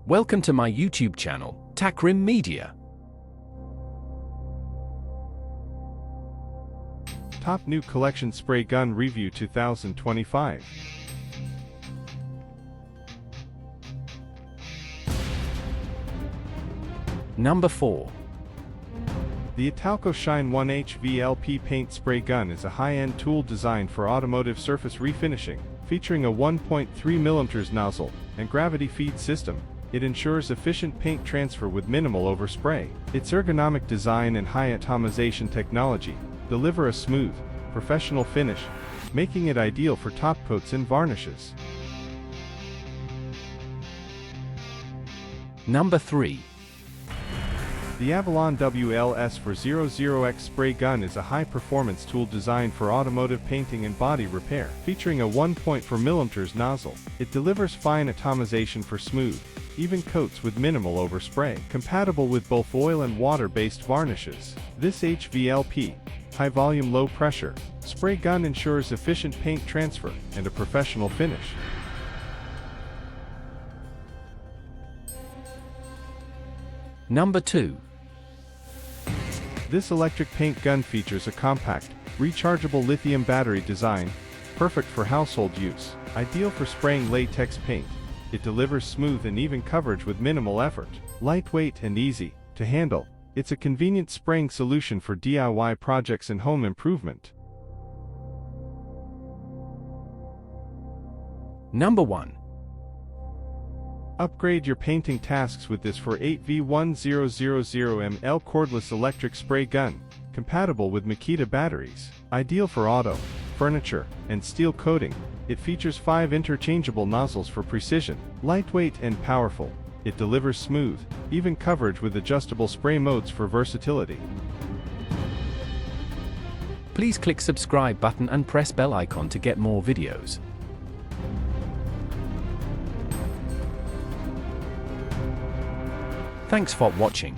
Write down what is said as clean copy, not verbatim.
Welcome to my YouTube channel, Takrim Media. Top New Collection Spray Gun Review 2025. Number 4. The ITALCO SHINE 1 HVLP Paint Spray Gun is a high-end tool designed for automotive surface refinishing. Featuring a 1.3mm nozzle and gravity feed system, it ensures efficient paint transfer with minimal overspray. Its ergonomic design and high atomization technology deliver a smooth, professional finish, making it ideal for top coats and varnishes. Number 3. The Avalon WLS400X Spray Gun is a high-performance tool designed for automotive painting and body repair. Featuring a 1.4mm nozzle, it delivers fine atomization for smooth, even coats with minimal overspray. Compatible with both oil and water-based varnishes, this HVLP, high-volume low-pressure, spray gun ensures efficient paint transfer and a professional finish. Number 2. This electric paint gun features a compact, rechargeable lithium battery design, perfect for household use. Ideal for spraying latex paint, it delivers smooth and even coverage with minimal effort. Lightweight and easy to handle, it's a convenient spraying solution for DIY projects and home improvement. Number 1. Upgrade your painting tasks with this 4V1000ml cordless electric spray gun, compatible with Makita batteries. Ideal for auto, furniture, and steel coating, it features 5 interchangeable nozzles for precision. Lightweight and powerful, it delivers smooth, even coverage with adjustable spray modes for versatility. Please click subscribe button and press bell icon to get more videos. Thanks for watching.